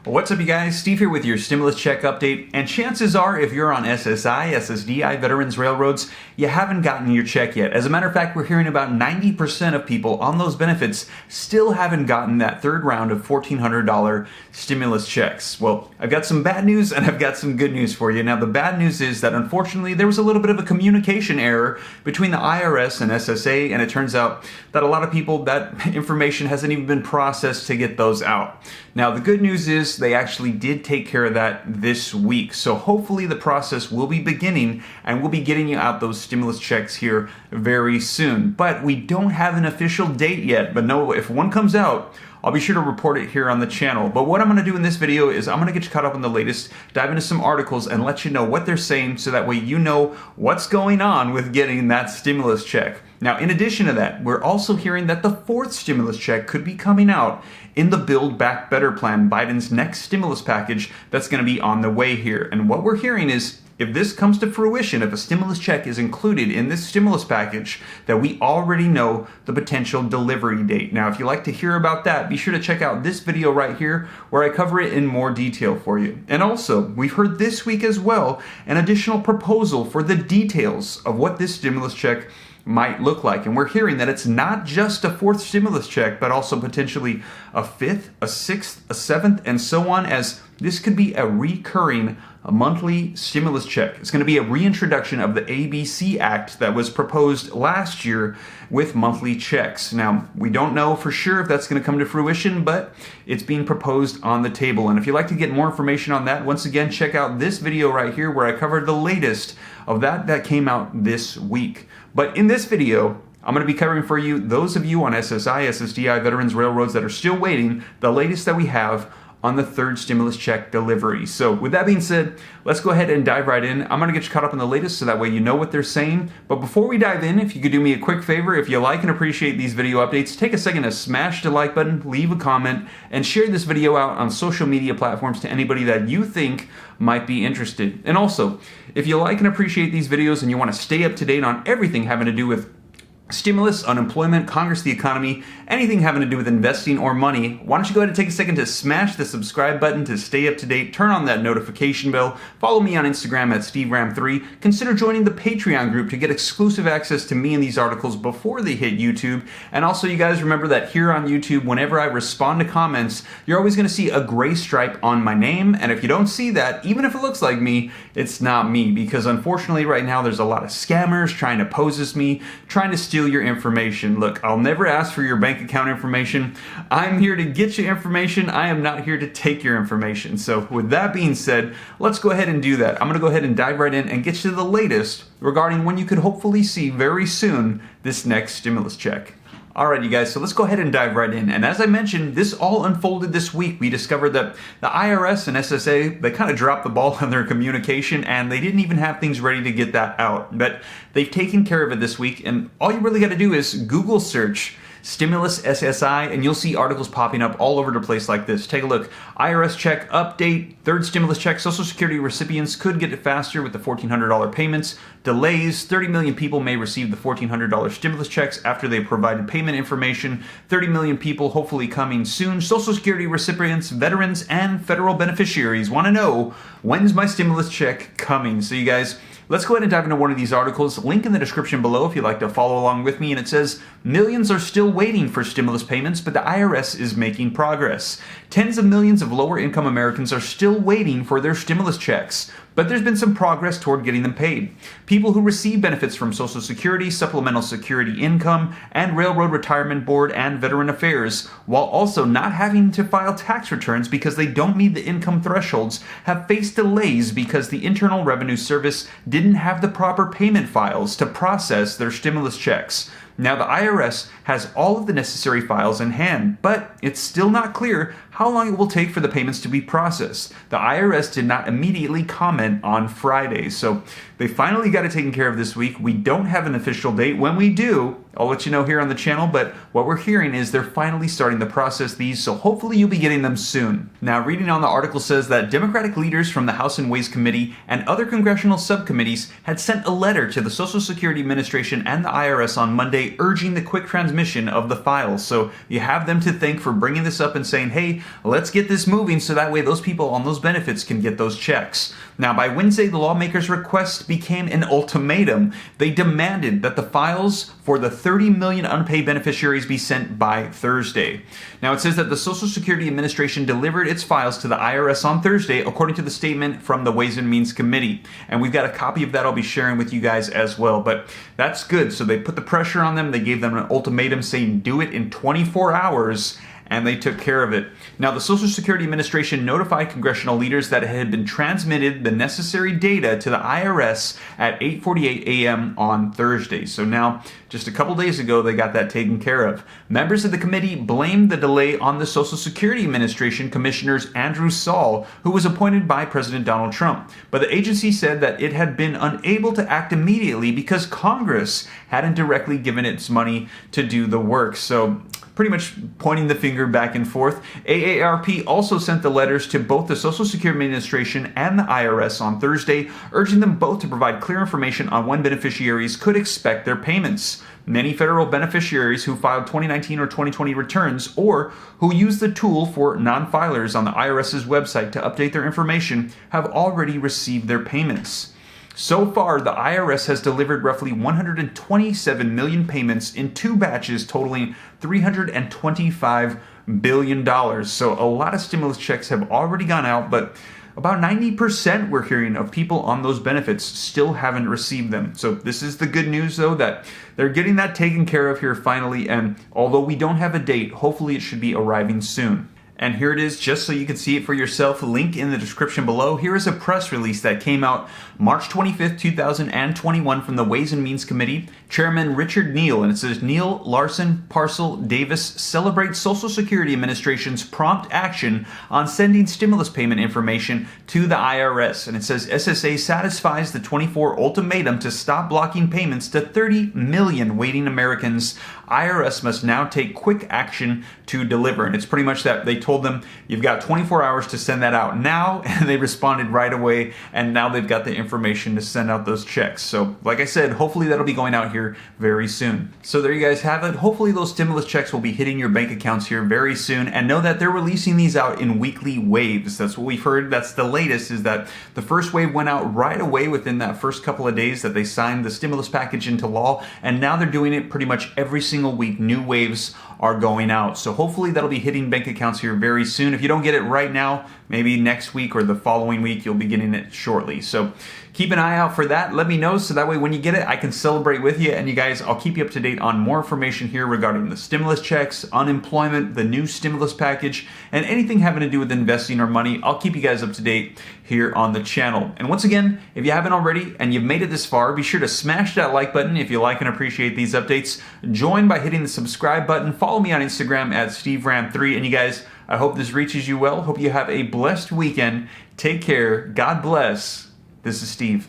What's up, you guys? Steve here with your stimulus check update, and chances are if you're on SSI, SSDI, Veterans Railroads, you haven't gotten your check yet. As a matter of fact, we're hearing about 90% of people on those benefits still haven't gotten that third round of $1,400 stimulus checks. Well, I've got some bad news and I've got some good news for you. Now, the bad news is that unfortunately there was a little bit of a communication error between the IRS and SSA, and it turns out that a lot of people, that information hasn't even been processed to get those out. Now, the good news is they actually did take care of that this week. So hopefully the process will be beginning and we'll be getting you out those stimulus checks here very soon. But we don't have an official date yet. But no, if one comes out, I'll be sure to report it here on the channel. But what I'm going to do in this video is I'm going to get you caught up on the latest, dive into some articles, and let you know what they're saying so that way you know what's going on with getting that stimulus check. Now, in addition to that, we're also hearing that the fourth stimulus check could be coming out in the Build Back Better plan, Biden's next stimulus package that's going to be on the way here. And what we're hearing is, if this comes to fruition, if a stimulus check is included in this stimulus package, that we already know the potential delivery date. Now, if you'd like to hear about that, be sure to check out this video right here where I cover it in more detail for you. And also, we've heard this week as well an additional proposal for the details of what this stimulus check might look like. And we're hearing that it's not just a fourth stimulus check, but also potentially a fifth, a sixth, a seventh, and so on, as this could be a recurring monthly stimulus check. It's going to be a reintroduction of the ABC Act that was proposed last year with monthly checks. Now, we don't know for sure if that's going to come to fruition, but it's being proposed on the table. And if you'd like to get more information on that, once again, check out this video right here where I covered the latest of that came out this week. But in this video, I'm going to be covering for you, those of you on SSI, SSDI, Veterans Railroads that are still waiting, the latest that we have on the third stimulus check delivery. So with that being said, let's go ahead and dive right in. I'm going to get you caught up on the latest so that way you know what they're saying. But before we dive in, if you could do me a quick favor, if you like and appreciate these video updates, take a second to smash the like button, leave a comment, and share this video out on social media platforms to anybody that you think might be interested. And also, if you like and appreciate these videos and you want to stay up to date on everything having to do with stimulus, unemployment, Congress, the economy, anything having to do with investing or money, why don't you go ahead and take a second to smash the subscribe button to stay up to date, turn on that notification bell, follow me on Instagram at SteveRam3, consider joining the Patreon group to get exclusive access to me and these articles before they hit YouTube, and also you guys remember that here on YouTube, whenever I respond to comments, you're always going to see a gray stripe on my name, and if you don't see that, even if it looks like me, it's not me, because unfortunately right now there's a lot of scammers trying to pose as me, trying to steal your information. Look, I'll never ask for your bank account information. I'm here to get you information. I am not here to take your information. So with that being said, let's go ahead and do that. I'm going to go ahead and dive right in and get you the latest regarding when you could hopefully see very soon this next stimulus check. Alright, you guys, so let's go ahead and dive right in. And as I mentioned, this all unfolded this week. We discovered that the IRS and SSA, they kind of dropped the ball on their communication and they didn't even have things ready to get that out. But they've taken care of it this week, and all you really got to do is Google search stimulus SSI, and you'll see articles popping up all over the place like this. Take a look. IRS check update, third stimulus check. Social Security recipients could get it faster with the $1,400 payments. Delays, 30 million people may receive the $1,400 stimulus checks after they provided payment information. 30 million people hopefully coming soon. Social Security recipients, veterans, and federal beneficiaries want to know, when's my stimulus check coming? So you guys, let's go ahead and dive into one of these articles. Link in the description below if you'd like to follow along with me. And it says, millions are still waiting for stimulus payments, but the IRS is making progress. Tens of millions of lower income Americans are still waiting for their stimulus checks, but there's been some progress toward getting them paid. People who receive benefits from Social Security, Supplemental Security Income, and Railroad Retirement Board and Veteran Affairs, while also not having to file tax returns because they don't meet the income thresholds, have faced delays because the Internal Revenue Service didn't have the proper payment files to process their stimulus checks. Now, the IRS has all of the necessary files in hand, but it's still not clear how long it will take for the payments to be processed. The IRS did not immediately comment on Friday, so they finally got it taken care of this week. We don't have an official date. When we do, I'll let you know here on the channel, but what we're hearing is they're finally starting to process these, so hopefully you'll be getting them soon. Now, reading on the article says that Democratic leaders from the House and Ways Committee and other congressional subcommittees had sent a letter to the Social Security Administration and the IRS on Monday urging the quick transmission of the files. So you have them to thank for bringing this up and saying, hey, let's get this moving so that way those people on those benefits can get those checks. Now, by Wednesday, the lawmakers' request became an ultimatum. They demanded that the files for the 30 million unpaid beneficiaries be sent by Thursday. Now, it says that the Social Security Administration delivered its files to the IRS on Thursday, according to the statement from the Ways and Means Committee. And we've got a copy of that I'll be sharing with you guys as well. But that's good. So they put the pressure on them. They gave them an ultimatum saying do it in 24 hours. And they took care of it. Now, the Social Security Administration notified congressional leaders that it had been transmitted the necessary data to the IRS at 8:48 a.m. on Thursday. So now, just a couple days ago, they got that taken care of. Members of the committee blamed the delay on the Social Security Administration Commissioner's Andrew Saul, who was appointed by President Donald Trump. But the agency said that it had been unable to act immediately because Congress hadn't directly given its money to do the work. So, pretty much pointing the finger back and forth. AARP also sent the letters to both the Social Security Administration and the IRS on Thursday, urging them both to provide clear information on when beneficiaries could expect their payments. Many federal beneficiaries who filed 2019 or 2020 returns or who use the tool for non-filers on the IRS's website to update their information have already received their payments. So far, the IRS has delivered roughly 127 million payments in two batches totaling $325 billion. So a lot of stimulus checks have already gone out, but about 90% we're hearing of people on those benefits still haven't received them. So this is the good news, though, that they're getting that taken care of here finally. And although we don't have a date, hopefully it should be arriving soon. And here it is, just so you can see it for yourself. Link in the description below. Here is a press release that came out March 25th, 2021 from the Ways and Means Committee. Chairman Richard Neal, and it says, Neal, Larson, Parcel, Davis celebrate Social Security Administration's prompt action on sending stimulus payment information to the IRS. And it says, SSA satisfies the 24 ultimatum to stop blocking payments to 30 million waiting Americans. IRS must now take quick action to deliver. And it's pretty much that they told them, you've got 24 hours to send that out now, and they responded right away, and now they've got the information to send out those checks. So, like I said, hopefully that'll be going out here very soon. So there you guys have it. Hopefully those stimulus checks will be hitting your bank accounts here very soon, and know that they're releasing these out in weekly waves. That's what we've heard. That's the latest, is that the first wave went out right away within that first couple of days that they signed the stimulus package into law, and now they're doing it pretty much every single week. New waves are going out. So hopefully that'll be hitting bank accounts here very soon. If you don't get it right now, maybe next week or the following week, you'll be getting it shortly. So keep an eye out for that. Let me know so that way when you get it, I can celebrate with you. And you guys, I'll keep you up to date on more information here regarding the stimulus checks, unemployment, the new stimulus package, and anything having to do with investing or money. I'll keep you guys up to date here on the channel. And once again, if you haven't already and you've made it this far, be sure to smash that like button if you like and appreciate these updates. Join by hitting the subscribe button. Follow me on Instagram at SteveRam3. And you guys, I hope this reaches you well. Hope you have a blessed weekend. Take care. God bless. This is Steve.